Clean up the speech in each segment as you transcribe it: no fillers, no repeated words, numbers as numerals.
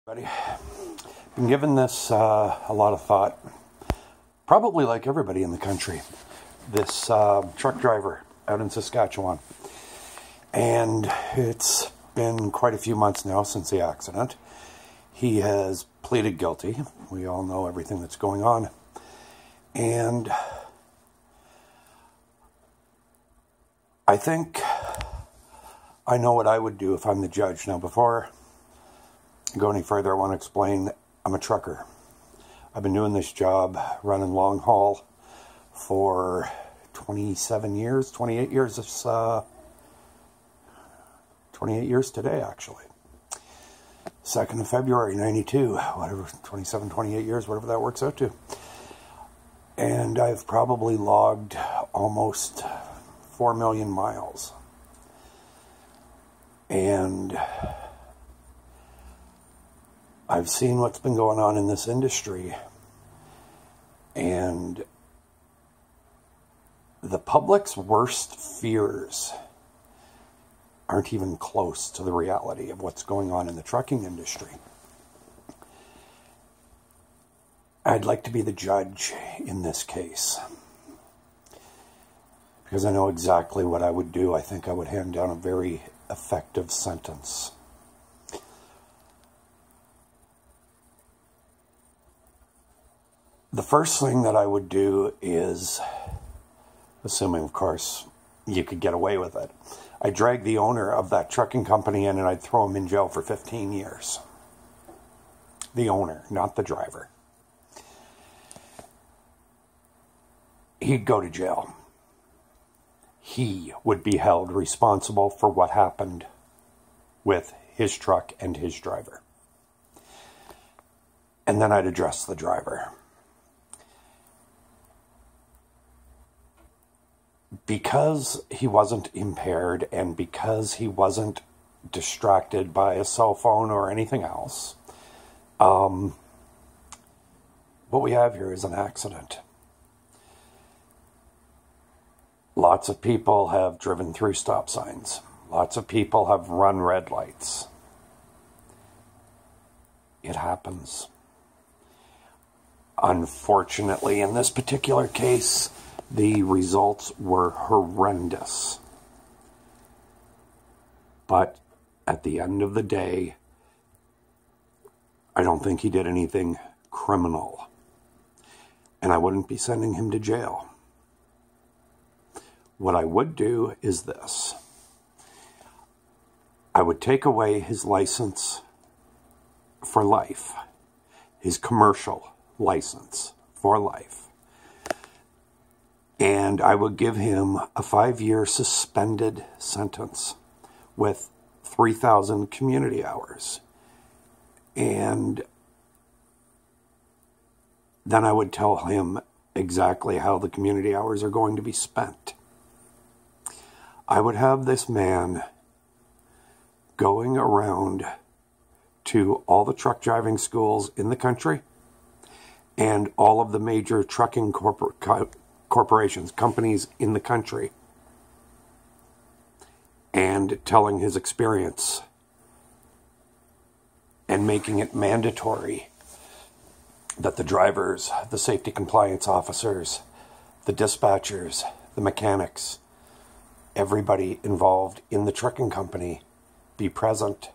Buddy, been giving this a lot of thought, probably like everybody in the country. This truck driver out in Saskatchewan, and it's been quite a few months now since the accident. He has pleaded guilty. We all know everything that's going on, and I think I know what I would do if I'm the judge. Now, before I go any further, I want to explain I'm a trucker. I've been doing this job, running long haul, for 27 years, 28 years. It's 28 years today, actually. 2nd of February, 92, whatever, 27, 28 years, whatever that works out to. And I've probably logged almost 4 million miles. And I've seen what's been going on in this industry, and the public's worst fears aren't even close to the reality of what's going on in the trucking industry. I'd like to be the judge in this case, because I know exactly what I would do. I think I would hand down a very effective sentence. The first thing that I would do is, assuming, of course, you could get away with it, I'd drag the owner of that trucking company in and I'd throw him in jail for 15 years. The owner, not the driver. He'd go to jail. He would be held responsible for what happened with his truck and his driver. And then I'd address the driver. Because he wasn't impaired and because he wasn't distracted by a cell phone or anything else, what we have here is an accident. Lots of people have driven through stop signs. Lots of people have run red lights. It happens. Unfortunately, in this particular case, the results were horrendous. But at the end of the day, I don't think he did anything criminal. And I wouldn't be sending him to jail. What I would do is this. I would take away his license for life. His commercial license for life. And I would give him a 5-year suspended sentence with 3,000 community hours. And then I would tell him exactly how the community hours are going to be spent. I would have this man going around to all the truck driving schools in the country and all of the major trucking corporations, companies in the country, and telling his experience and making it mandatory that the drivers, the safety compliance officers, the dispatchers, the mechanics, everybody involved in the trucking company be present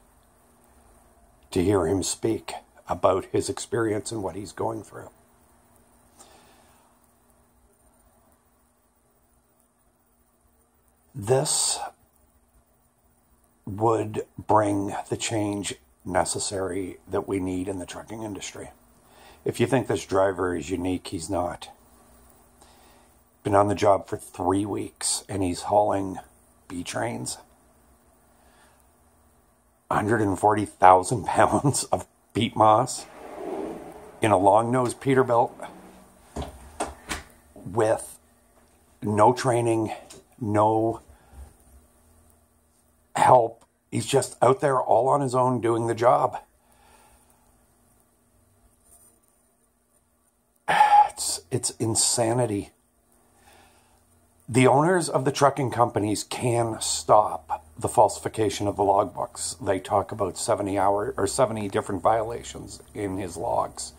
to hear him speak about his experience and what he's going through. This would bring the change necessary that we need in the trucking industry. If you think this driver is unique, he's not. Been on the job for 3 weeks and he's hauling B trains. 140,000 pounds of peat moss in a long-nosed Peterbilt with no training, no help. He's just out there all on his own doing the job. It's insanity. The owners of the trucking companies can stop the falsification of the logbooks. They talk about 70 different violations in his logs.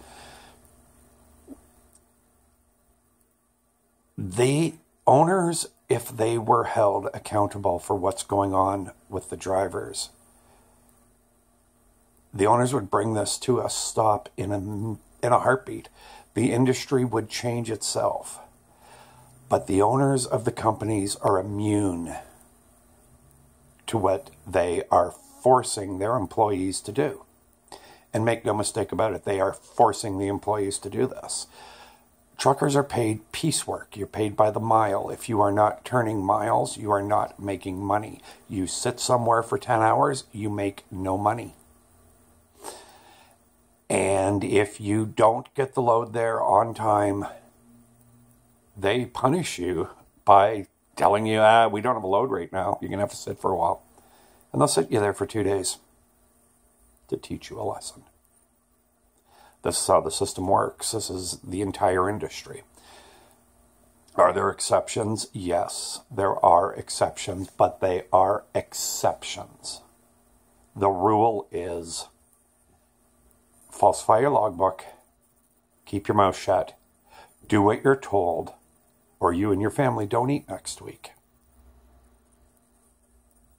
The owners, if they were held accountable for what's going on with the drivers, the owners would bring this to a stop in a heartbeat. The industry would change itself. But the owners of the companies are immune to what they are forcing their employees to do. And make no mistake about it, they are forcing the employees to do this. Truckers are paid piecework. You're paid by the mile. If you are not turning miles, you are not making money. You sit somewhere for 10 hours, you make no money. And if you don't get the load there on time, they punish you by telling you, we don't have a load right now. You're going to have to sit for a while. And they'll sit you there for 2 days to teach you a lesson. This is how the system works. This is the entire industry. Are there exceptions? Yes, there are exceptions, but they are exceptions. The rule is falsify your logbook, keep your mouth shut, do what you're told, or you and your family don't eat next week.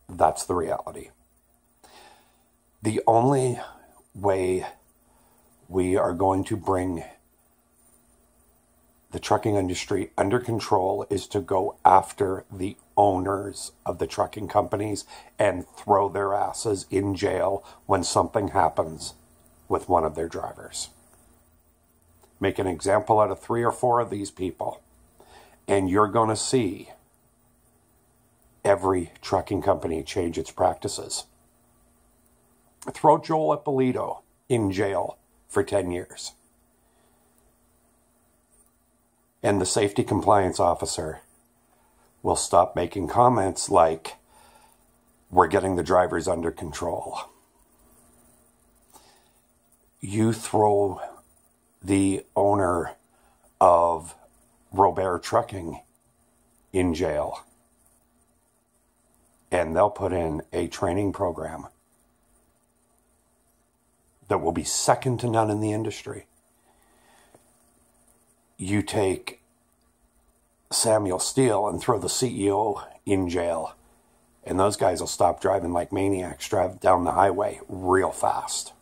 That's the reality. The only way we are going to bring the trucking industry under control is to go after the owners of the trucking companies and throw their asses in jail when something happens with one of their drivers. Make an example out of 3 or 4 of these people, and you're going to see every trucking company change its practices. Throw Joel Ippolito in jail for 10 years. And the safety compliance officer will stop making comments like, we're getting the drivers under control. You throw the owner of Robert Trucking in jail, and they'll put in a training program that will be second to none in the industry. You take Samuel Steele and throw the CEO in jail, and those guys will stop driving like maniacs, drive down the highway real fast.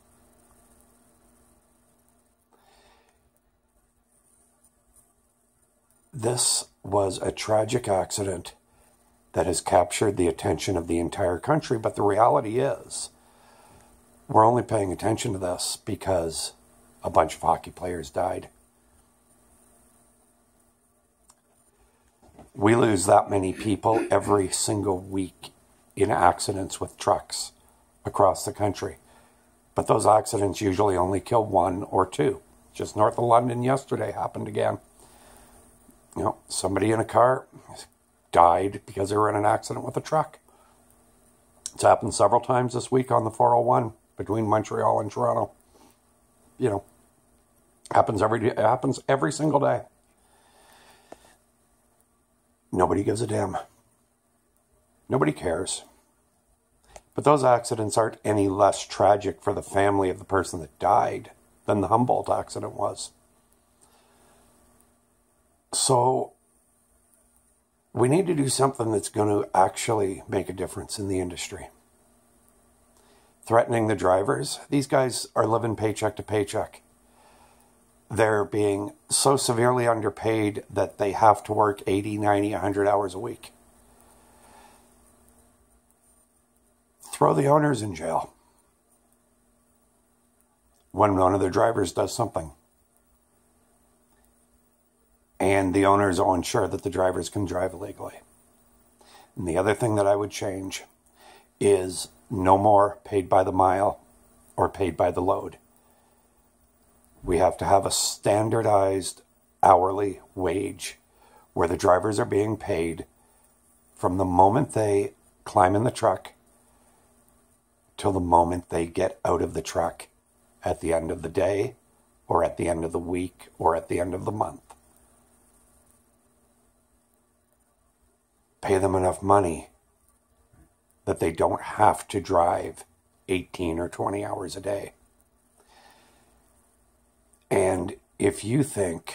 This was a tragic accident that has captured the attention of the entire country, but the reality is, we're only paying attention to this because a bunch of hockey players died. We lose that many people every single week in accidents with trucks across the country. But those accidents usually only kill 1 or 2. Just north of London yesterday happened again. You know, somebody in a car died because they were in an accident with a truck. It's happened several times this week on the 401 between Montreal and Toronto. You know, happens every day. It happens every single day. Nobody gives a damn. Nobody cares. But those accidents aren't any less tragic for the family of the person that died than the Humboldt accident was. So we need to do something that's going to actually make a difference in the industry. Threatening the drivers, these guys are living paycheck to paycheck. They're being so severely underpaid that they have to work 80, 90, 100 hours a week. Throw the owners in jail when one of their drivers does something. And the owners will ensure that the drivers can drive illegally. And the other thing that I would change is no more paid by the mile or paid by the load. We have to have a standardized hourly wage where the drivers are being paid from the moment they climb in the truck till the moment they get out of the truck at the end of the day or at the end of the week or at the end of the month. Pay them enough money that they don't have to drive 18 or 20 hours a day. And if you think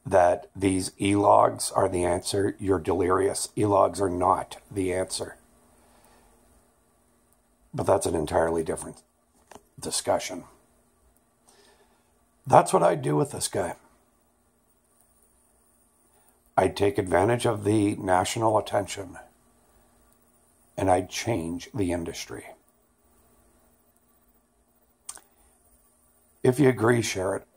that these e-logs are the answer, you're delirious. E-logs are not the answer. But that's an entirely different discussion. That's what I'd do with this guy. I'd take advantage of the national attention and I'd change the industry. If you agree, share it.